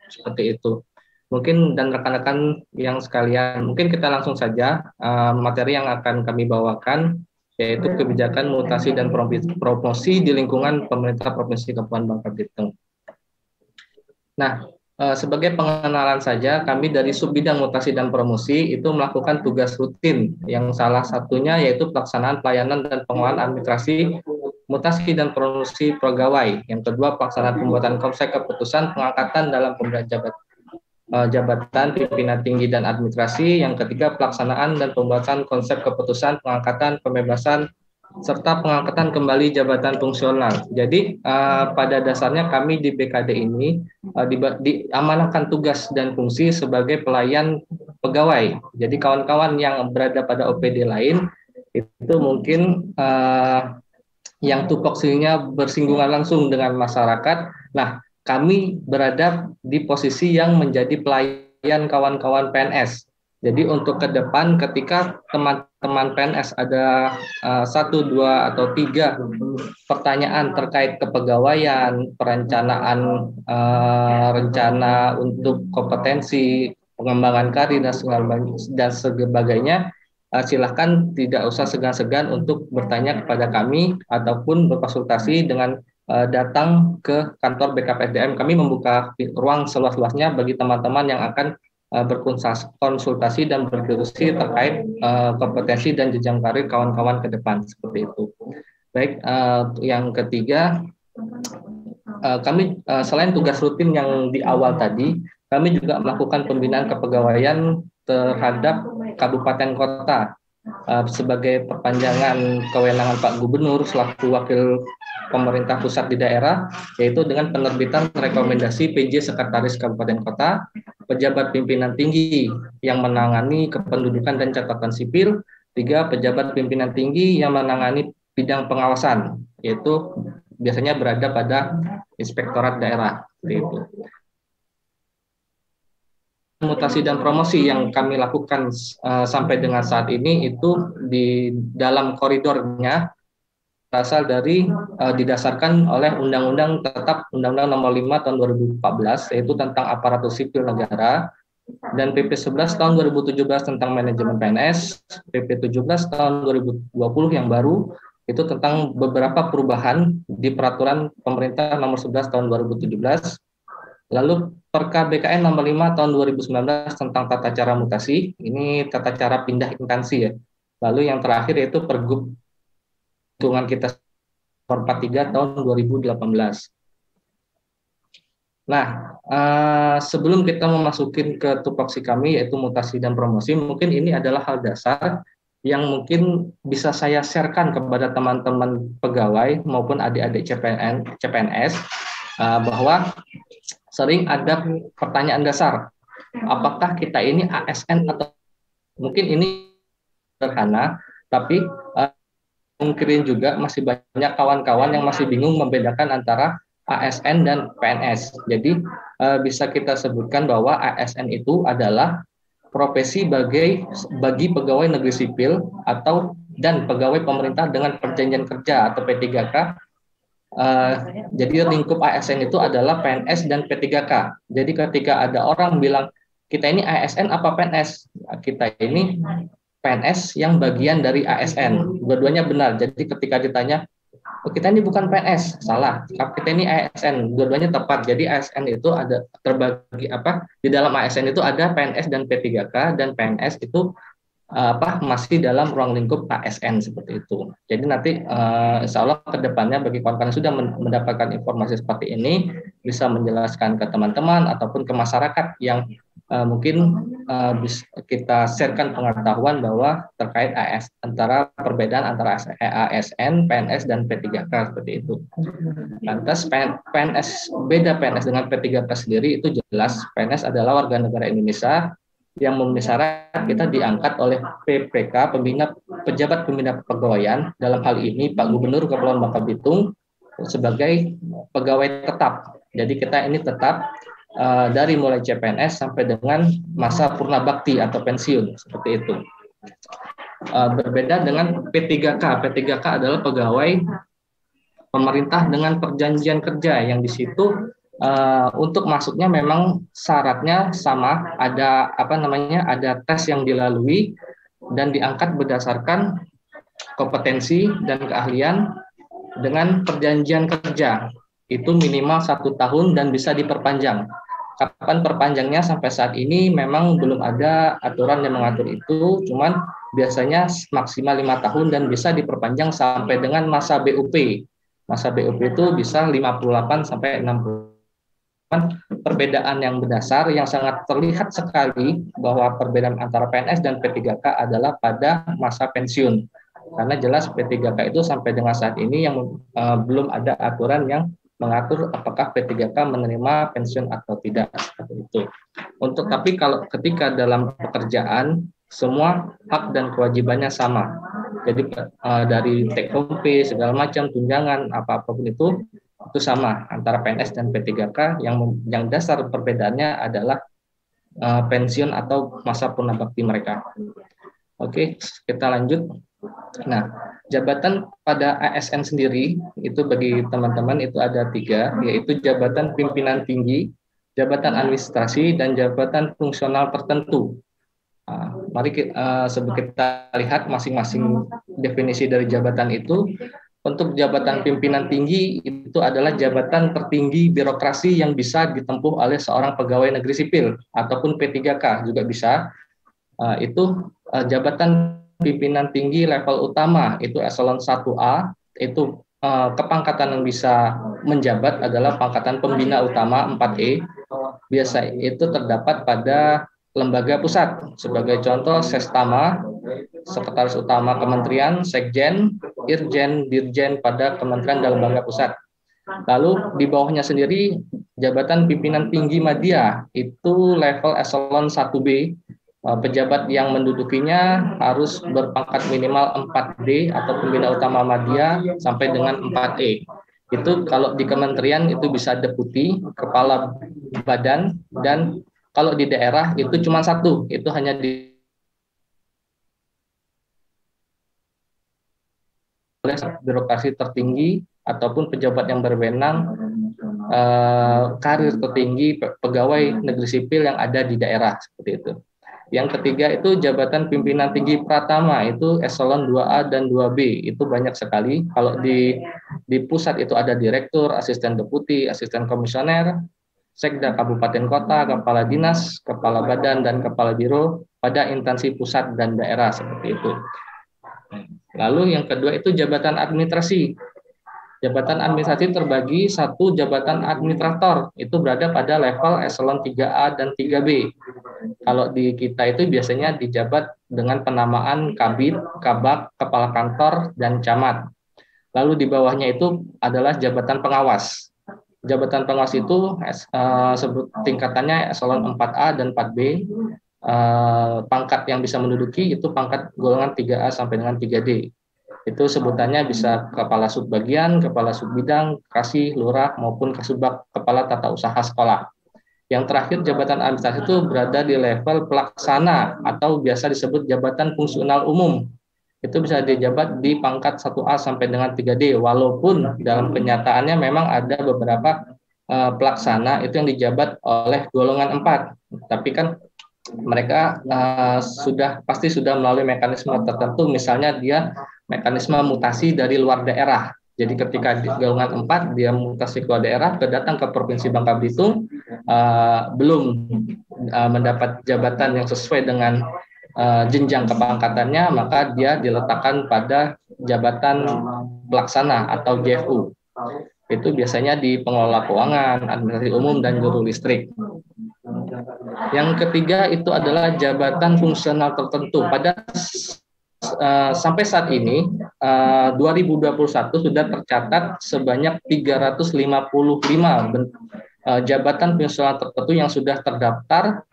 Seperti itu. Mungkin dan rekan-rekan yang sekalian, mungkin kita langsung saja materi yang akan kami bawakan, yaitu kebijakan mutasi dan promosi di lingkungan pemerintah Provinsi Kabupaten Bangka Belitung. Nah, sebagai pengenalan saja, kami dari Subbidang Mutasi dan Promosi itu melakukan tugas rutin yang salah satunya yaitu pelaksanaan pelayanan dan pengelolaan administrasi mutasi dan promosi pegawai. Yang kedua, pelaksanaan pembuatan komsek keputusan pengangkatan dalam pemberian jabatan pimpinan tinggi dan administrasi. Yang ketiga, pelaksanaan dan pembuatan konsep keputusan pengangkatan, pembebasan, serta pengangkatan kembali jabatan fungsional. Jadi pada dasarnya kami di BKD ini diamanahkan tugas dan fungsi sebagai pelayan pegawai. Jadi kawan-kawan yang berada pada OPD lain itu mungkin yang tupoksinya bersinggungan langsung dengan masyarakat. Nah, kami berada di posisi yang menjadi pelayan kawan-kawan PNS. Jadi untuk ke depan ketika teman-teman PNS ada 1, 2, atau 3 pertanyaan terkait kepegawaian, perencanaan rencana untuk kompetensi, pengembangan karir dan sebagainya, silahkan tidak usah segan-segan untuk bertanya kepada kami ataupun berkonsultasi dengan datang ke kantor BKPSDM. Kami membuka ruang seluas-luasnya bagi teman-teman yang akan berkonsultasi dan berdiskusi terkait kompetensi dan jenjang karir kawan-kawan ke depan, seperti itu. Baik, yang ketiga, kami selain tugas rutin yang di awal tadi, kami juga melakukan pembinaan kepegawaian terhadap kabupaten kota sebagai perpanjangan kewenangan Pak Gubernur selaku wakil pemerintah pusat di daerah, yaitu dengan penerbitan rekomendasi PJ Sekretaris Kabupaten Kota, pejabat pimpinan tinggi yang menangani kependudukan dan catatan sipil, 3 pejabat pimpinan tinggi yang menangani bidang pengawasan, yaitu biasanya berada pada inspektorat daerah. Itu. Mutasi dan promosi yang kami lakukan sampai dengan saat ini itu di dalam koridornya berasal dari didasarkan oleh Undang-Undang Undang-Undang Nomor 5 Tahun 2014, yaitu tentang aparatur sipil negara, dan PP 11 Tahun 2017 tentang manajemen PNS, PP 17 Tahun 2020 yang baru itu tentang beberapa perubahan di peraturan pemerintah nomor 11 tahun 2017. Lalu Perka BKN nomor 5 tahun 2019 tentang tata cara mutasi, ini tata cara pindah instansi ya. Lalu yang terakhir yaitu Pergub hitungan kita nomor 43 tahun 2018. Nah, sebelum kita memasukin ke tupoksi kami yaitu mutasi dan promosi, mungkin ini adalah hal dasar yang mungkin bisa saya sharekan kepada teman-teman pegawai maupun adik-adik CPNS bahwa sering ada pertanyaan dasar, apakah kita ini ASN atau mungkin ini sederhana, tapi mungkin juga masih banyak kawan-kawan yang masih bingung membedakan antara ASN dan PNS. Jadi bisa kita sebutkan bahwa ASN itu adalah profesi bagi pegawai negeri sipil atau dan pegawai pemerintah dengan perjanjian kerja atau P3K. Jadi lingkup ASN itu adalah PNS dan P3K. Jadi ketika ada orang bilang kita ini ASN apa PNS, kita ini PNS yang bagian dari ASN. Dua-duanya benar. Jadi ketika ditanya kita ini bukan PNS, salah. Kita ini ASN, dua-duanya tepat. Jadi ASN itu ada terbagi di dalam ASN itu ada PNS dan P3K, dan PNS itu masih dalam ruang lingkup ASN seperti itu. Jadi nanti insya Allah ke depannya bagi kawan-kawan yang sudah mendapatkan informasi seperti ini bisa menjelaskan ke teman-teman ataupun ke masyarakat yang mungkin bisa kita sharekan pengetahuan bahwa terkait antara perbedaan antara ASN, PNS dan P3K seperti itu. Lantas PNS PNS dengan P3K sendiri itu jelas PNS adalah warga negara Indonesia yang memenuhi syarat kita diangkat oleh PPK, pejabat pembina kepegawaian, dalam hal ini Pak Gubernur Kepulauan Bangka Belitung sebagai pegawai tetap. Jadi kita ini tetap dari mulai CPNS sampai dengan masa purna bakti atau pensiun, seperti itu. Berbeda dengan P3K. P3K adalah pegawai pemerintah dengan perjanjian kerja yang di situ Untuk masuknya memang syaratnya sama, ada ada tes yang dilalui dan diangkat berdasarkan kompetensi dan keahlian dengan perjanjian kerja. Itu minimal 1 tahun dan bisa diperpanjang. Kapan perpanjangnya sampai saat ini memang belum ada aturan yang mengatur itu, cuman biasanya maksimal 5 tahun dan bisa diperpanjang sampai dengan masa BUP. Masa BUP itu bisa 58 sampai 60. Perbedaan yang mendasar yang sangat terlihat sekali bahwa perbedaan antara PNS dan P3K adalah pada masa pensiun. Karena jelas P3K itu sampai dengan saat ini yang belum ada aturan yang mengatur apakah P3K menerima pensiun atau tidak, seperti itu. Tapi kalau ketika dalam pekerjaan semua hak dan kewajibannya sama. Jadi dari take home pay segala macam tunjangan apapun itu sama antara PNS dan P3K. Yang dasar perbedaannya adalah pensiun atau masa purnabakti mereka. Oke, kita lanjut. Nah, jabatan pada ASN sendiri itu bagi teman-teman itu ada 3, yaitu jabatan pimpinan tinggi, jabatan administrasi, dan jabatan fungsional tertentu. Mari kita lihat masing-masing definisi dari jabatan itu. Untuk jabatan pimpinan tinggi itu adalah jabatan tertinggi birokrasi yang bisa ditempuh oleh seorang pegawai negeri sipil ataupun P3K juga bisa. Itu jabatan pimpinan tinggi level utama itu eselon 1A, itu kepangkatan yang bisa menjabat adalah pangkatan pembina utama 4E. Biasa itu terdapat pada lembaga pusat. Sebagai contoh Sestama, Sekretaris Utama Kementerian, Sekjen, Irjen, Dirjen pada Kementerian dan Lembaga Pusat. Lalu di bawahnya sendiri jabatan pimpinan tinggi media itu level eselon 1B. Pejabat yang mendudukinya harus berpangkat minimal 4D atau pembina utama media sampai dengan 4E. Itu kalau di kementerian itu bisa deputi, kepala badan, dan kalau di daerah itu cuma 1, itu hanya di oleh birokrasi tertinggi ataupun pejabat yang berwenang karir tertinggi pegawai negeri sipil yang ada di daerah, seperti itu. Yang ketiga itu jabatan pimpinan tinggi pratama, itu eselon 2A dan 2B, itu banyak sekali. Kalau di pusat itu ada direktur, asisten deputi, asisten komisioner, sekda kabupaten kota, kepala dinas, kepala badan, dan kepala biro pada instansi pusat dan daerah, seperti itu. Lalu yang kedua itu jabatan administrasi. Jabatan administrasi terbagi 1 jabatan administrator, itu berada pada level eselon 3A dan 3B. Kalau di kita itu biasanya dijabat dengan penamaan kabid, kabak, kepala kantor, dan camat. Lalu di bawahnya itu adalah jabatan pengawas. Jabatan pengawas itu tingkatannya eselon 4A dan 4B. Pangkat yang bisa menduduki itu pangkat golongan 3A sampai dengan 3D. Itu sebutannya bisa kepala subbagian, kepala subbidang, kasih, lurah, maupun kasubag, kepala tata usaha sekolah. Yang terakhir jabatan administrasi itu berada di level pelaksana atau biasa disebut jabatan fungsional umum. Itu bisa dijabat di pangkat 1A sampai dengan 3D, walaupun dalam kenyataannya memang ada beberapa pelaksana itu yang dijabat oleh golongan 4. Tapi kan mereka pasti sudah melalui mekanisme tertentu, misalnya dia mekanisme mutasi dari luar daerah. Jadi ketika di golongan 4 dia mutasi ke luar daerah, datang ke Provinsi Bangka Belitung, belum mendapat jabatan yang sesuai dengan jenjang kepangkatannya, maka dia diletakkan pada jabatan pelaksana atau JFU. Itu biasanya di pengelola keuangan, administrasi umum, dan juru listrik. Yang ketiga itu adalah jabatan fungsional tertentu. Sampai saat ini 2021 sudah tercatat sebanyak 355 jabatan fungsional tertentu yang sudah terdaftar.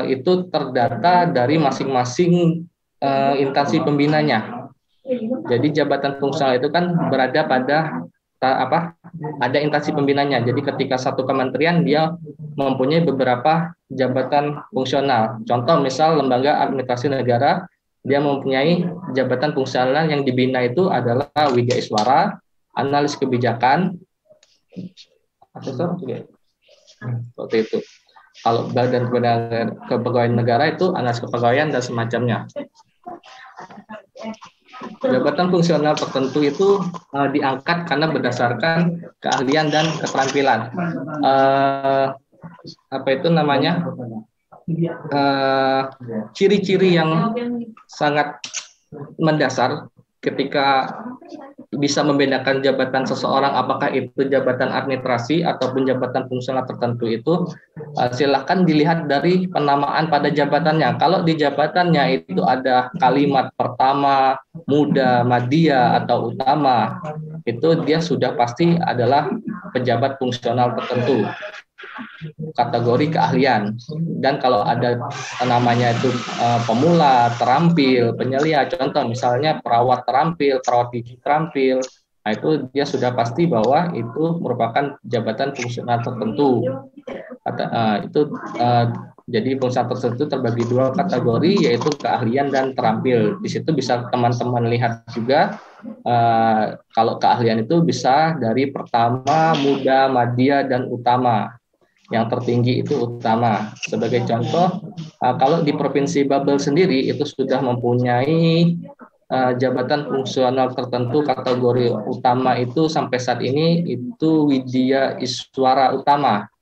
Itu terdata dari masing-masing instansi pembinanya. Jadi jabatan fungsional itu kan berada pada ada instansi pembinanya. Jadi ketika satu kementerian dia mempunyai beberapa jabatan fungsional. Contoh misal lembaga administrasi negara, dia mempunyai jabatan fungsional yang dibina itu adalah Widya Iswara, analis kebijakan, asesor juga. Seperti itu. Kalau badan kepegawaian negara itu analis kepegawaian dan semacamnya. Jabatan fungsional tertentu itu diangkat karena berdasarkan keahlian dan keterampilan. Apa itu namanya? Ciri-ciri yang sangat mendasar ketika bisa membedakan jabatan seseorang, apakah itu jabatan administrasi ataupun jabatan fungsional tertentu itu silahkan dilihat dari penamaan pada jabatannya. Kalau di jabatannya itu ada kalimat pertama, muda, madya, atau utama, itu dia sudah pasti adalah pejabat fungsional tertentu, kategori keahlian. Dan kalau ada namanya itu pemula, terampil, penyelia, contoh misalnya perawat terampil, perawat gigi terampil, nah itu dia sudah pasti bahwa itu merupakan jabatan fungsional tertentu. Jadi fungsional tertentu terbagi dua kategori, yaitu keahlian dan terampil. Di situ bisa teman-teman lihat juga kalau keahlian itu bisa dari pertama, muda, madya, dan utama. Yang tertinggi itu utama. Sebagai contoh, kalau di Provinsi Babel sendiri itu sudah mempunyai jabatan fungsional tertentu kategori utama itu sampai saat ini itu Widya Iswara Utama.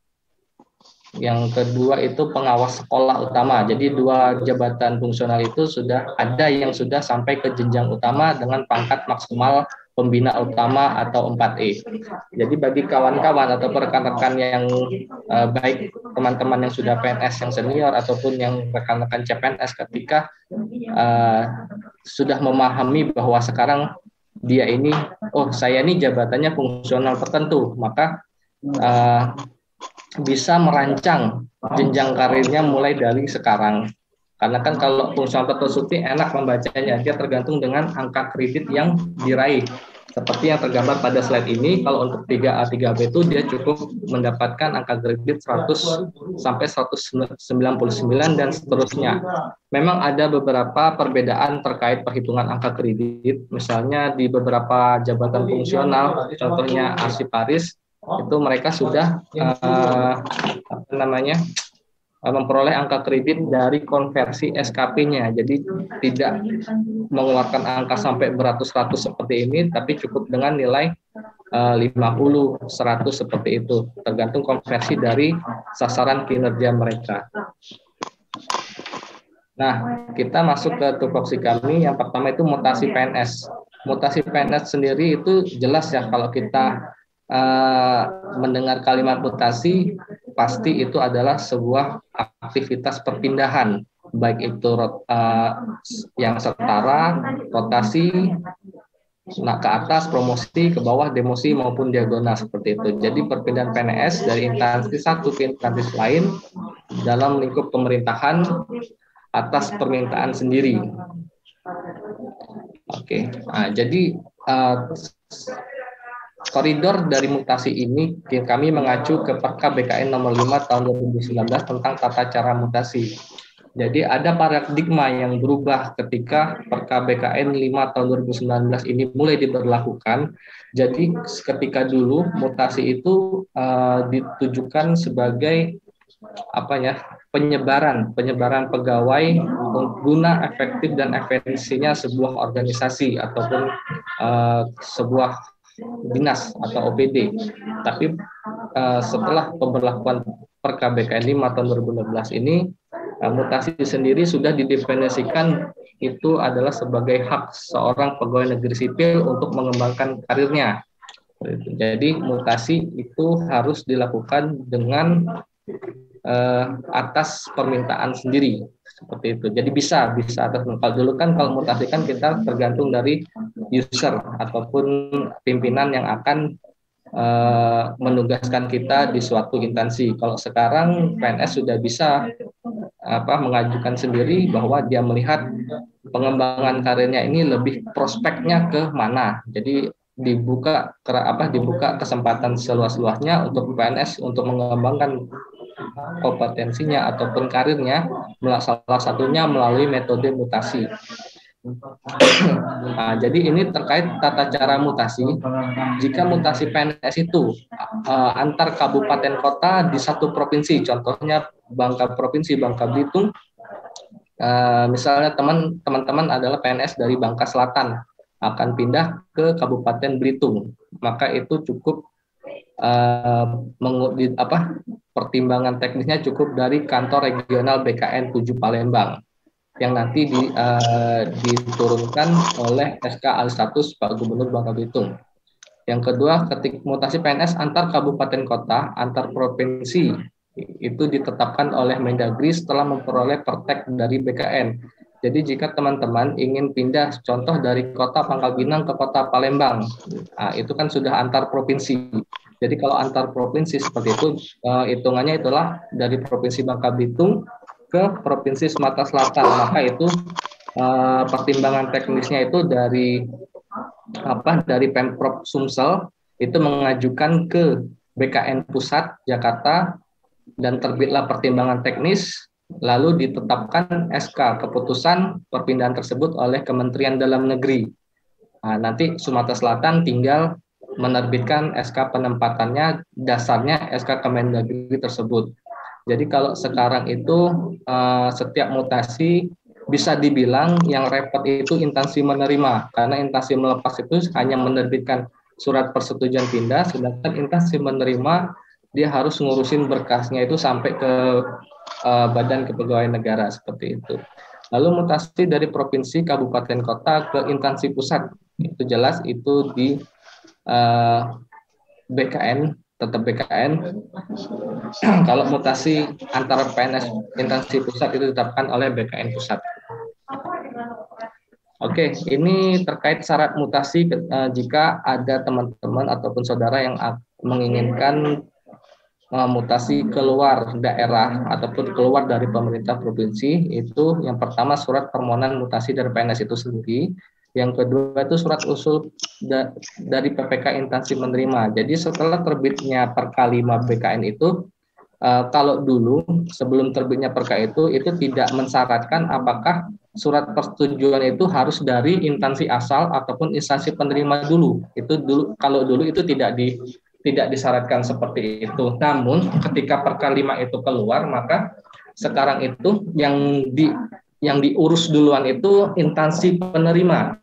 Yang kedua itu pengawas sekolah utama. Jadi dua jabatan fungsional itu sudah ada yang sudah sampai ke jenjang utama dengan pangkat maksimal pembina utama atau 4E. Jadi bagi kawan-kawan atau rekan-rekan yang baik teman-teman yang sudah PNS yang senior ataupun yang rekan-rekan CPNS ketika sudah memahami bahwa sekarang dia ini, saya ini jabatannya fungsional tertentu, maka bisa merancang jenjang karirnya mulai dari sekarang. Karena kan kalau fungsional tertentu enak membacanya, dia tergantung dengan angka kredit yang diraih. Seperti yang tergambar pada slide ini, kalau untuk 3A, 3B itu dia cukup mendapatkan angka kredit 100 sampai 199 dan seterusnya. Memang ada beberapa perbedaan terkait perhitungan angka kredit, misalnya di beberapa jabatan fungsional, contohnya arsiparis, itu mereka sudah memperoleh angka kredit dari konversi SKP-nya. Jadi tidak mengeluarkan angka sampai beratus-ratus seperti ini, tapi cukup dengan nilai 50, 100 seperti itu, tergantung konversi dari sasaran kinerja mereka. Nah, kita masuk ke tupoksi kami. Yang pertama itu mutasi PNS. Mutasi PNS sendiri itu jelas ya, kalau kita mendengar kalimat mutasi, pasti itu adalah sebuah aktivitas perpindahan, baik itu yang setara, rotasi, ke atas, promosi, ke bawah, demosi, maupun diagonal seperti itu. Jadi perpindahan PNS dari instansi satu ke instansi lain dalam lingkup pemerintahan atas permintaan sendiri. Oke, nah, jadi koridor dari mutasi ini kami mengacu ke Perka BKN nomor 5 tahun 2019 tentang tata cara mutasi. Jadi ada paradigma yang berubah ketika Perka BKN 5 tahun 2019 ini mulai diberlakukan. Jadi ketika dulu mutasi itu ditujukan sebagai penyebaran pegawai guna efektif dan efisiensinya sebuah organisasi ataupun sebuah dinas atau OPD. Tapi setelah pemberlakuan Perka BKN 5 tahun 2016 ini, mutasi sendiri sudah didefinisikan itu adalah sebagai hak seorang pegawai negeri sipil untuk mengembangkan karirnya. Jadi mutasi itu harus dilakukan dengan atas permintaan sendiri, seperti itu. Jadi bisa atas. Kalau dulu kan kalau mutasi kan kita tergantung dari user ataupun pimpinan yang akan menugaskan kita di suatu instansi. Kalau sekarang PNS sudah bisa mengajukan sendiri bahwa dia melihat pengembangan karirnya ini lebih prospeknya ke mana. Jadi dibuka kesempatan seluas-luasnya untuk PNS untuk mengembangkan kompetensinya ataupun karirnya, salah satunya melalui metode mutasi. Nah, jadi ini terkait tata cara mutasi. Jika mutasi PNS itu antar kabupaten kota di satu provinsi, contohnya Provinsi Bangka Belitung, misalnya teman-teman adalah PNS dari Bangka Selatan akan pindah ke Kabupaten Belitung, maka itu cukup pertimbangan teknisnya cukup dari kantor regional BKN 7 Palembang yang nanti diturunkan oleh SK Alih Status Pak Gubernur Bangka Belitung. Yang kedua, ketika mutasi PNS antar kabupaten kota, antar provinsi itu ditetapkan oleh Mendagri setelah memperoleh pertek dari BKN. Jadi jika teman-teman ingin pindah contoh dari kota Pangkal Pinang ke kota Palembang, nah, itu kan sudah antar provinsi. Jadi kalau antar provinsi seperti itu, hitungannya itulah dari Provinsi Bangka Belitung ke Provinsi Sumatera Selatan, maka itu pertimbangan teknisnya itu dari Pemprov Sumsel itu mengajukan ke BKN Pusat Jakarta dan terbitlah pertimbangan teknis, lalu ditetapkan SK keputusan perpindahan tersebut oleh Kementerian Dalam Negeri. Nah, nanti Sumatera Selatan tinggal menerbitkan SK penempatannya, dasarnya SK Kemendagri tersebut. Jadi kalau sekarang itu setiap mutasi bisa dibilang yang repot itu instansi menerima, karena instansi melepas itu hanya menerbitkan surat persetujuan pindah, sedangkan instansi menerima dia harus ngurusin berkasnya itu sampai ke Badan Kepegawaian Negara seperti itu. Lalu mutasi dari provinsi, kabupaten, kota ke instansi pusat, itu jelas itu di BKN, tetap BKN. Kalau mutasi antara PNS instansi pusat itu ditetapkan oleh BKN pusat. Oke, ini terkait syarat mutasi jika ada teman-teman ataupun saudara yang menginginkan mutasi keluar daerah ataupun keluar dari pemerintah provinsi. Itu yang pertama surat permohonan mutasi dari PNS itu sendiri. Yang kedua itu surat usul dari PPK instansi menerima. Jadi setelah terbitnya Perka 5 BKN itu, kalau dulu sebelum terbitnya Perka itu tidak mensyaratkan apakah surat persetujuan itu harus dari instansi asal ataupun instansi penerima dulu. Itu dulu, kalau dulu itu tidak disyaratkan seperti itu. Namun ketika Perka 5 itu keluar, maka sekarang itu yang diurus duluan itu instansi penerima.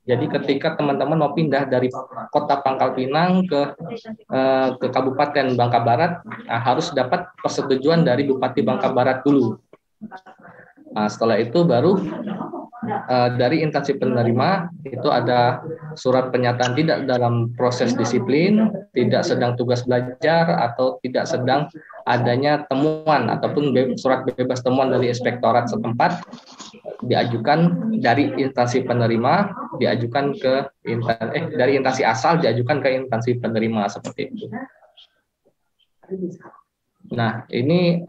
Jadi ketika teman-teman mau pindah dari kota Pangkal Pinang ke Kabupaten Bangka Barat, harus dapat persetujuan dari Bupati Bangka Barat dulu. Nah, setelah itu baru dari instansi penerima itu ada surat pernyataan tidak dalam proses disiplin, tidak sedang tugas belajar, atau tidak sedang adanya temuan ataupun surat bebas temuan dari inspektorat setempat, diajukan dari instansi penerima, diajukan ke dari instansi asal diajukan ke instansi penerima seperti itu. Nah, ini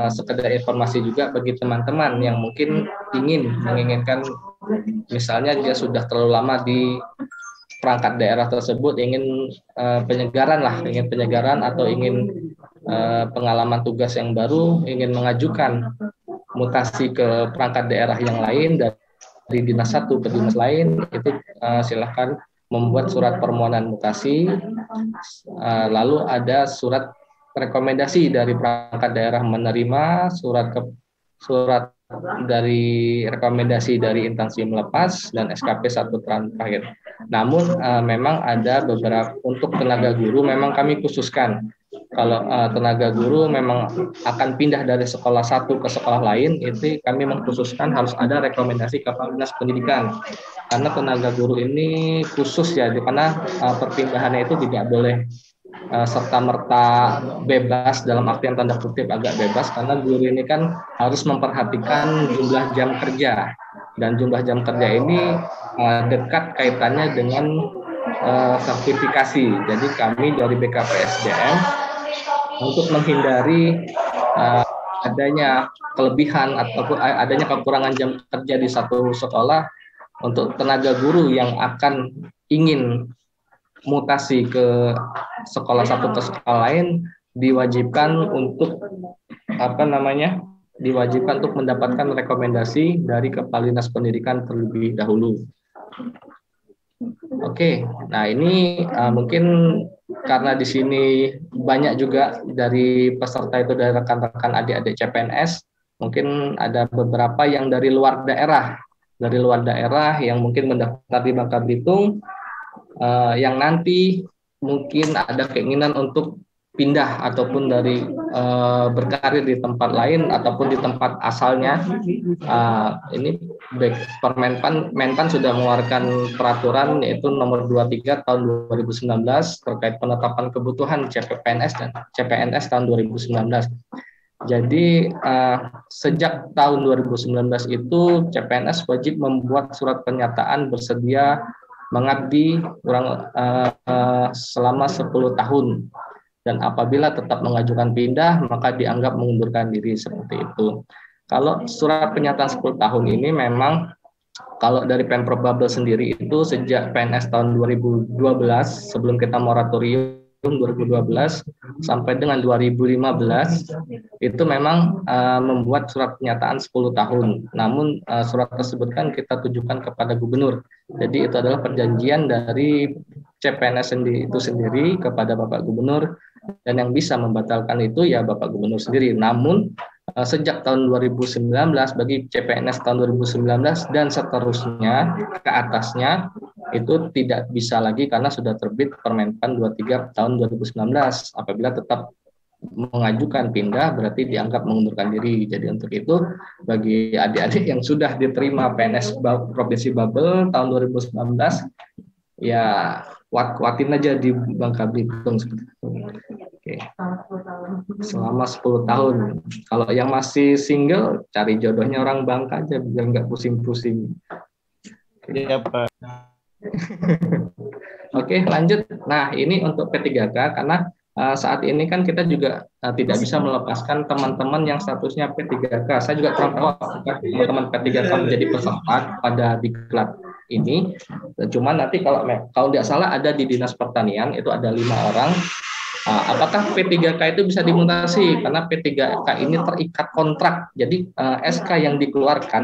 sekedar informasi juga bagi teman-teman yang mungkin menginginkan, misalnya dia sudah terlalu lama di perangkat daerah tersebut, ingin penyegaran atau ingin pengalaman tugas yang baru, ingin mengajukan mutasi ke perangkat daerah yang lain dari dinas satu ke dinas lain, itu silahkan membuat surat permohonan mutasi, lalu ada surat rekomendasi dari perangkat daerah menerima, surat dari rekomendasi dari instansi melepas, dan SKP 1 terakhir. Namun memang ada beberapa untuk tenaga guru, memang kami khususkan kalau tenaga guru memang akan pindah dari sekolah satu ke sekolah lain, itu kami mengkhususkan harus ada rekomendasi Kepala Dinas Pendidikan, karena tenaga guru ini khusus ya, karena perpindahannya itu tidak boleh serta-merta bebas, dalam artian tanda kutip agak bebas, karena guru ini kan harus memperhatikan jumlah jam kerja, dan jumlah jam kerja ini dekat kaitannya dengan sertifikasi. Jadi kami dari BKPSDM untuk menghindari adanya kelebihan ataupun adanya kekurangan jam kerja di satu sekolah, untuk tenaga guru yang akan ingin mutasi ke sekolah satu ke sekolah lain, diwajibkan untuk diwajibkan untuk mendapatkan rekomendasi dari Kepala Dinas Pendidikan terlebih dahulu. Oke, nah ini mungkin karena di sini banyak juga dari peserta itu dari rekan-rekan adik-adik CPNS, mungkin ada beberapa yang dari luar daerah yang mungkin mendaftar di Bangka Belitung, yang nanti mungkin ada keinginan untuk pindah ataupun dari berkarir di tempat lain ataupun di tempat asalnya. Ini Menpan sudah mengeluarkan peraturan yaitu nomor 23 tahun 2019 terkait penetapan kebutuhan CPNS dan CPNS tahun 2019. Jadi sejak tahun 2019 itu CPNS wajib membuat surat pernyataan bersedia mengabdi selama 10 tahun. Dan apabila tetap mengajukan pindah, maka dianggap mengundurkan diri seperti itu. Kalau surat pernyataan 10 tahun ini memang kalau dari Pemprov Babel sendiri itu sejak PNS tahun 2012, sebelum kita moratorium 2012 sampai dengan 2015, itu memang membuat surat pernyataan 10 tahun. Namun surat tersebut kan kita tujukan kepada gubernur. Jadi itu adalah perjanjian dari CPNS itu sendiri kepada Bapak Gubernur, dan yang bisa membatalkan itu ya Bapak Gubernur sendiri. Namun sejak tahun 2019 bagi CPNS tahun 2019 dan seterusnya ke atasnya itu tidak bisa lagi karena sudah terbit Permenpan 23 tahun 2019. Apabila tetap mengajukan pindah berarti dianggap mengundurkan diri. Jadi untuk itu bagi adik-adik yang sudah diterima PNS Provinsi Babel tahun 2019 ya kuatin aja di Bangka Belitung seperti itu. Oke. Selama 10 tahun. Kalau yang masih single cari jodohnya orang Bangka aja biar nggak pusing-pusing. Iya, Pak. Oke, lanjut. Nah, ini untuk P3K karena saat ini kan kita juga tidak bisa melepaskan teman-teman yang statusnya P3K. Saya juga kurang tahu apakah teman-teman P3K menjadi peserta pada diklat ini. Cuman nanti kalau tidak salah ada di Dinas Pertanian itu ada 5 orang. Apakah P3K itu bisa dimutasi? Karena P3K ini terikat kontrak. Jadi SK yang dikeluarkan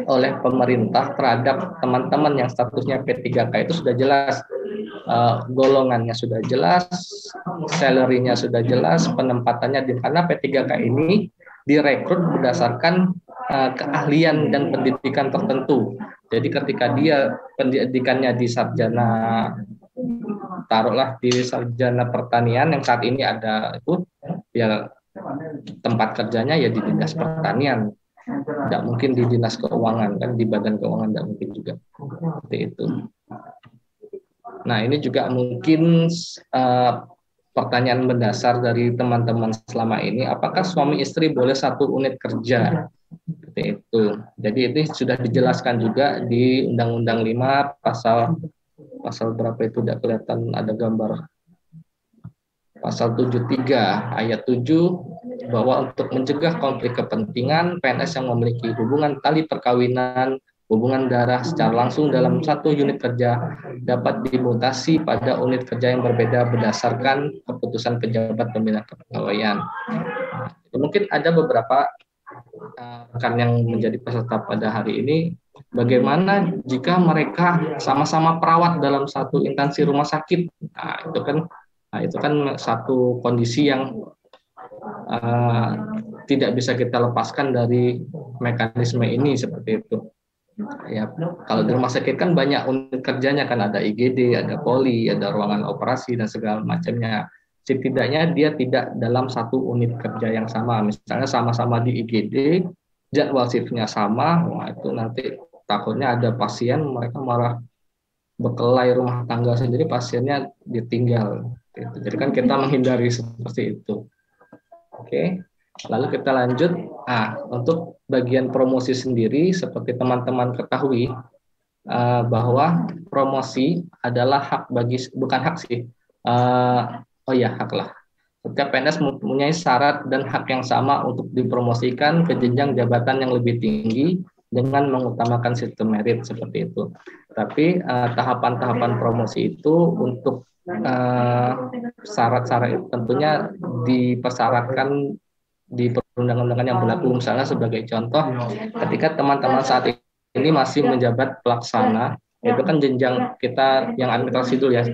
oleh pemerintah terhadap teman-teman yang statusnya P3K itu sudah jelas, golongannya sudah jelas, salary-nya sudah jelas, penempatannya karena P3K ini direkrut berdasarkan keahlian dan pendidikan tertentu. Jadi ketika dia pendidikannya di sarjana, taruhlah di sarjana pertanian yang saat ini ada itu, ya tempat kerjanya ya di Dinas Pertanian. Tidak mungkin di Dinas Keuangan, kan di Badan Keuangan tidak mungkin juga seperti itu. Nah, ini juga mungkin pertanyaan mendasar dari teman-teman selama ini, apakah suami istri boleh satu unit kerja? Seperti itu. Jadi ini sudah dijelaskan juga di Undang-Undang 5 pasal berapa itu tidak kelihatan, ada gambar. Pasal 73 ayat 7 bahwa untuk mencegah konflik kepentingan, PNS yang memiliki hubungan tali perkawinan, hubungan darah secara langsung dalam satu unit kerja dapat dimutasi pada unit kerja yang berbeda berdasarkan keputusan pejabat pembina kepegawaian. Mungkin ada beberapa rekan yang menjadi peserta pada hari ini, bagaimana jika mereka sama-sama perawat dalam satu instansi rumah sakit? Nah, itu kan satu kondisi yang tidak bisa kita lepaskan dari mekanisme ini seperti itu. Ya, kalau di rumah sakit kan banyak unit kerjanya, kan ada IGD, ada poli, ada ruangan operasi dan segala macamnya. Setidaknya dia tidak dalam satu unit kerja yang sama. Misalnya sama-sama di IGD, jadwal shiftnya sama, wah itu nanti takutnya ada pasien mereka malah berkelahi rumah tangga sendiri, pasiennya ditinggal. Jadi kan kita menghindari seperti itu. Oke, lalu kita lanjut. Nah, untuk bagian promosi sendiri, seperti teman-teman ketahui bahwa promosi adalah hak bagi, bukan hak sih. Hak lah. Setiap PNS mempunyai syarat dan hak yang sama untuk dipromosikan ke jenjang jabatan yang lebih tinggi dengan mengutamakan sistem merit seperti itu. Tapi tahapan-tahapan promosi itu untuk syarat-syarat tentunya dipersyaratkan di perundang-undangan yang berlaku. Misalnya sebagai contoh, ketika teman-teman saat ini masih menjabat pelaksana, itu kan jenjang kita yang administrasi dulu ya,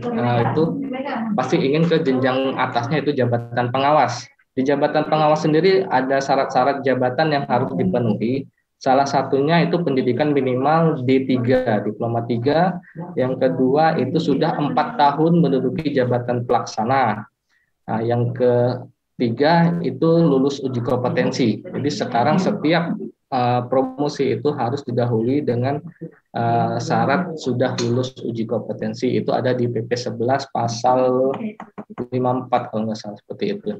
itu pasti ingin ke jenjang atasnya, itu jabatan pengawas. Di jabatan pengawas sendiri ada syarat-syarat jabatan yang harus dipenuhi. Salah satunya itu pendidikan minimal D3, diploma 3. Yang kedua itu sudah 4 tahun menduduki jabatan pelaksana. Nah, yang ketiga itu lulus uji kompetensi. Jadi sekarang setiap promosi itu harus didahului dengan syarat sudah lulus uji kompetensi. Itu ada di PP 11 pasal 54 kalau nggak salah, seperti itu.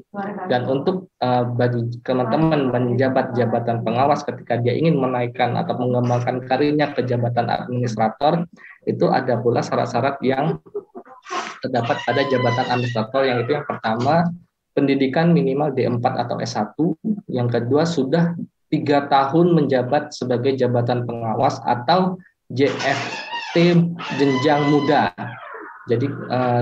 Dan untuk bagi teman-teman menjabat jabatan pengawas, ketika dia ingin menaikkan atau mengembangkan karirnya ke jabatan administrator, itu ada pula syarat-syarat yang terdapat pada jabatan administrator, yang itu yang pertama pendidikan minimal D4 atau S1, yang kedua sudah 3 tahun menjabat sebagai jabatan pengawas atau JFT jenjang muda. Jadi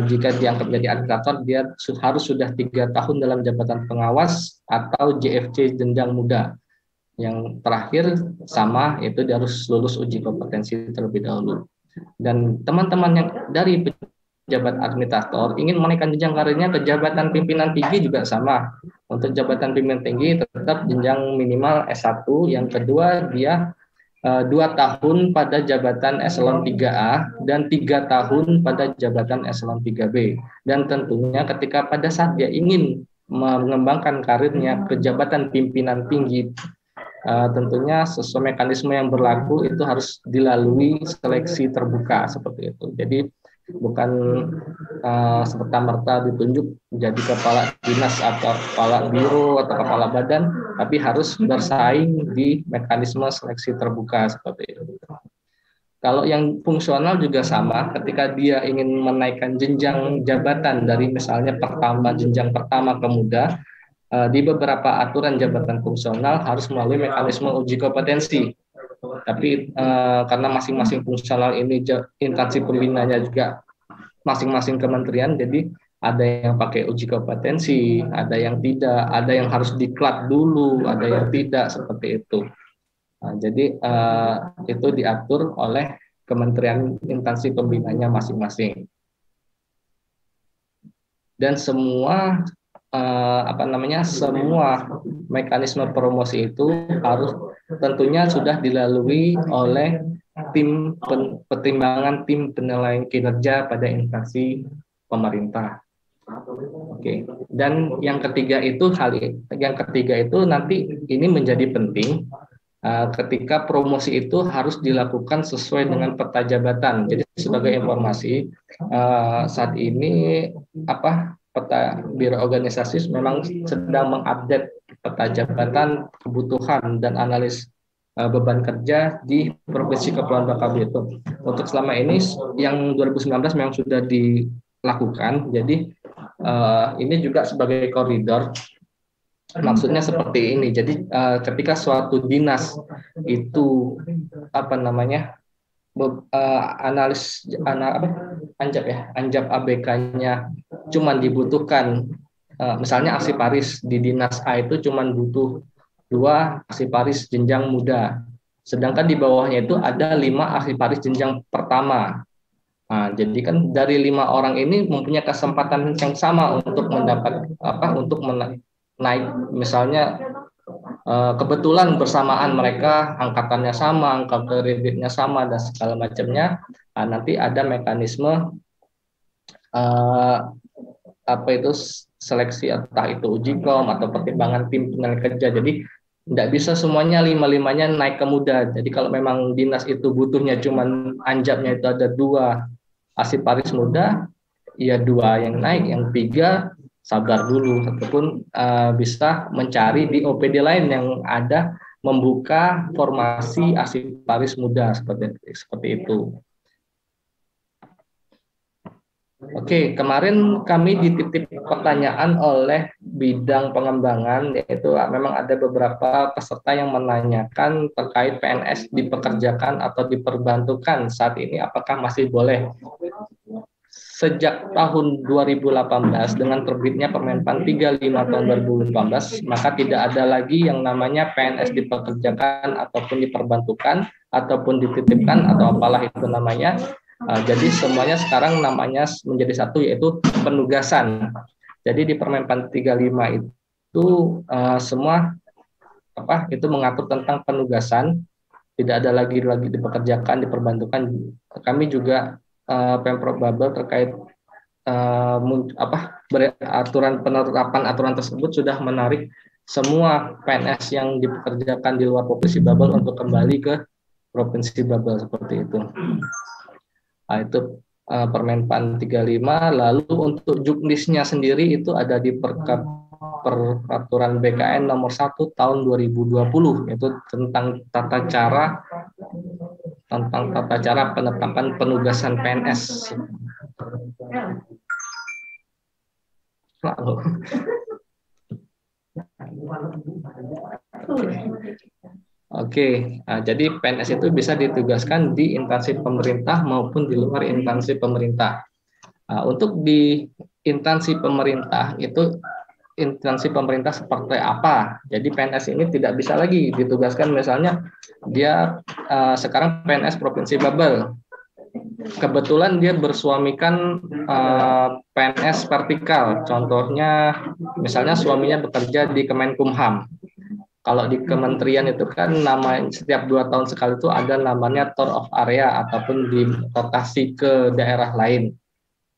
jika diangkat menjadi administrator, dia harus sudah 3 tahun dalam jabatan pengawas atau JFC jenjang muda. Yang terakhir sama, itu dia harus lulus uji kompetensi terlebih dahulu. Dan teman-teman yang dari pejabat administrator ingin menaikkan jenjang karirnya ke jabatan pimpinan tinggi juga sama. Untuk jabatan pimpinan tinggi tetap jenjang minimal S1, yang kedua dia 2 tahun pada jabatan eselon 3A dan 3 tahun pada jabatan eselon 3B. Dan tentunya ketika pada saat dia ingin mengembangkan karirnya ke jabatan pimpinan tinggi, tentunya sesuai mekanisme yang berlaku itu harus dilalui seleksi terbuka seperti itu. Jadi bukan serta-merta ditunjuk menjadi kepala dinas atau kepala biro atau kepala badan, tapi harus bersaing di mekanisme seleksi terbuka seperti itu. Kalau yang fungsional juga sama, ketika dia ingin menaikkan jenjang jabatan dari misalnya jenjang pertama ke muda, di beberapa aturan jabatan fungsional harus melalui mekanisme uji kompetensi. Tapi karena masing-masing fungsional ini instansi pembinanya juga masing-masing kementerian, jadi ada yang pakai uji kompetensi, ada yang tidak, ada yang harus diklat dulu, ada yang tidak, seperti itu. Nah, jadi itu diatur oleh kementerian instansi pembinanya masing-masing. Dan semua semua mekanisme promosi itu harus tentunya sudah dilalui oleh tim pertimbangan tim penilaian kinerja pada instansi pemerintah. Oke. Dan yang ketiga itu nanti ini menjadi penting ketika promosi itu harus dilakukan sesuai dengan peta jabatan. Jadi sebagai informasi saat ini peta Biro Organisasi memang sedang mengupdate peta jabatan, kebutuhan dan analis beban kerja di Provinsi Kepulauan Bangka Belitung. Untuk selama ini yang 2019 memang sudah dilakukan. Jadi ini juga sebagai koridor. Maksudnya seperti ini. Jadi ketika suatu dinas itu anjap ABK-nya cuman dibutuhkan misalnya Aksiparis di dinas A itu cuman butuh 2 Aksiparis jenjang muda, sedangkan di bawahnya itu ada 5 Aksiparis jenjang pertama. Nah, jadi kan dari 5 orang ini mempunyai kesempatan yang sama untuk mendapat naik, misalnya kebetulan bersamaan mereka angkatannya sama, angka kreditnya sama dan segala macamnya. Nah, nanti ada mekanisme seleksi, entah itu uji kom atau pertimbangan tim penilai kerja. Jadi tidak bisa semuanya 5-5-nya naik ke muda. Jadi kalau memang dinas itu butuhnya cuman anjapnya itu ada 2 Aksiparis muda, ya 2 yang naik, yang 3 sabar dulu, ataupun bisa mencari di OPD lain yang ada membuka formasi Aksiparis muda seperti itu. Oke, kemarin kami dititip pertanyaan oleh bidang pengembangan, yaitu memang ada beberapa peserta yang menanyakan terkait PNS dipekerjakan atau diperbantukan saat ini, apakah masih boleh? sejak tahun 2018 dengan terbitnya Permenpan 35 tahun 2018, maka tidak ada lagi yang namanya PNS dipekerjakan ataupun diperbantukan ataupun dititipkan atau apalah itu namanya. Jadi semuanya sekarang namanya menjadi satu, yaitu penugasan. Jadi di Permenpan 35 itu semua itu mengatur tentang penugasan, tidak ada lagi dipekerjakan, diperbantukan. Kami juga Pemprov Babel terkait penerapan aturan tersebut sudah menarik semua PNS yang dipekerjakan di luar Provinsi Babel untuk kembali ke Provinsi Babel seperti itu. Nah, itu Permenpan 35. Lalu untuk juknisnya sendiri itu ada di Peraturan BKN nomor 1 tahun 2020, yaitu tentang tata cara penetapan penugasan PNS. Oke, nah, jadi PNS itu bisa ditugaskan di instansi pemerintah maupun di luar instansi pemerintah. Nah, untuk di instansi pemerintah itu instansi pemerintah seperti apa? Jadi PNS ini tidak bisa lagi ditugaskan, misalnya dia sekarang PNS Provinsi Babel. Kebetulan dia bersuamikan PNS vertikal. Contohnya misalnya suaminya bekerja di Kemenkumham. Kalau di kementerian itu kan setiap 2 tahun sekali itu ada namanya tour of area ataupun dirotasi ke daerah lain.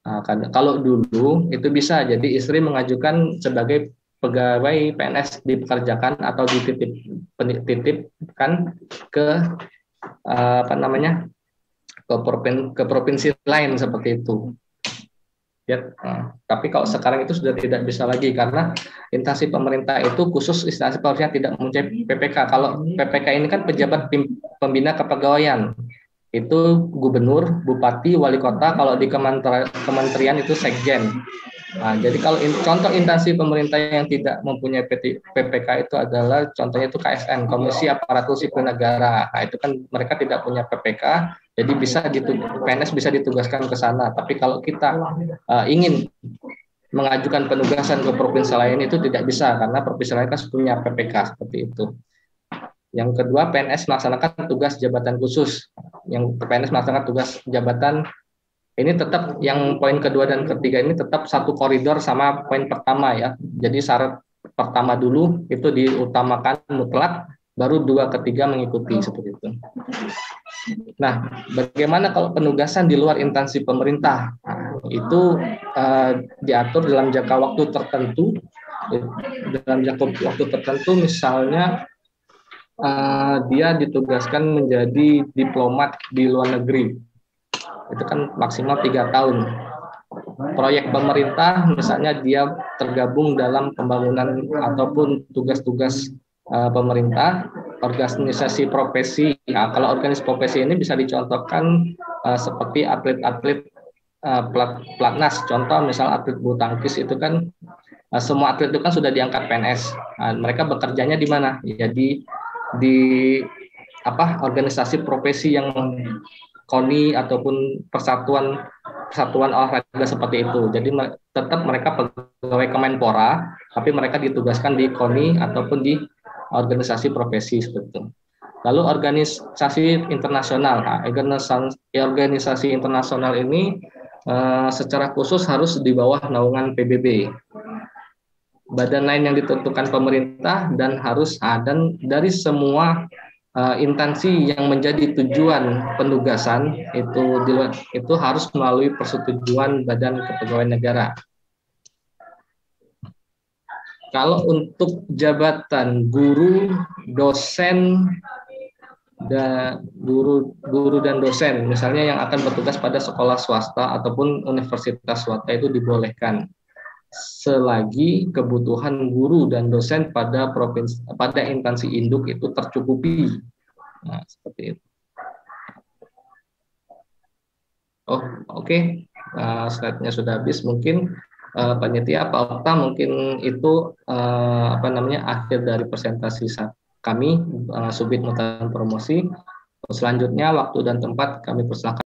Nah, kalau dulu itu bisa, jadi istri mengajukan sebagai pegawai PNS dipekerjakan atau dititipkan ke ke provinsi lain seperti itu. Ya, tapi kalau sekarang itu sudah tidak bisa lagi karena instansi pemerintah itu khusus instansi pemerintah tidak mempunyai PPK. Kalau PPK ini kan pejabat pembina kepegawaian, itu gubernur, bupati, wali kota. Kalau di kementerian itu sekjen. Nah, jadi kalau contoh instansi pemerintah yang tidak mempunyai PPK itu adalah contohnya itu KSN, Komisi Aparatur Sipil Negara. Nah, itu kan mereka tidak punya PPK, jadi PNS bisa ditugaskan ke sana. Tapi kalau kita ingin mengajukan penugasan ke provinsi lain itu tidak bisa karena provinsi lain kan punya PPK seperti itu. Yang kedua, PNS melaksanakan tugas jabatan khusus. Yang PNS melaksanakan tugas jabatan ini tetap yang poin kedua dan ketiga ini tetap satu koridor sama poin pertama ya. Jadi syarat pertama dulu itu diutamakan mutlak, baru 2 ketiga mengikuti seperti itu. Nah, bagaimana kalau penugasan di luar instansi pemerintah? Nah, itu diatur dalam jangka waktu tertentu. Dalam jangka waktu tertentu, misalnya dia ditugaskan menjadi diplomat di luar negeri. Itu kan maksimal 3 tahun. Proyek pemerintah misalnya dia tergabung dalam pembangunan ataupun tugas-tugas pemerintah, organisasi profesi. Nah, kalau organisasi profesi ini bisa dicontohkan seperti atlet-atlet pelatnas. Contoh misal atlet bulu tangkis itu kan semua atlet itu kan sudah diangkat PNS. Nah, mereka bekerjanya di mana? Ya di organisasi profesi yang KONI ataupun persatuan olahraga seperti itu. Jadi tetap mereka pegawai Kemenpora, tapi mereka ditugaskan di KONI ataupun di organisasi profesi seperti itu. Lalu organisasi internasional. Nah, organisasi internasional ini secara khusus harus di bawah naungan PBB. Badan lain yang ditentukan pemerintah dan dan dari semua instansi yang menjadi tujuan penugasan itu harus melalui persetujuan Badan Kepegawaian Negara. Kalau untuk jabatan guru, dosen, guru dan dosen, misalnya yang akan bertugas pada sekolah swasta ataupun universitas swasta itu dibolehkan selagi kebutuhan guru dan dosen pada instansi induk itu tercukupi. Nah, seperti itu. Oke. Slide-nya sudah habis. Mungkin panitia Pak Okta mungkin itu akhir dari presentasi kami Subdit Mutan Promosi. Selanjutnya waktu dan tempat kami persilakan.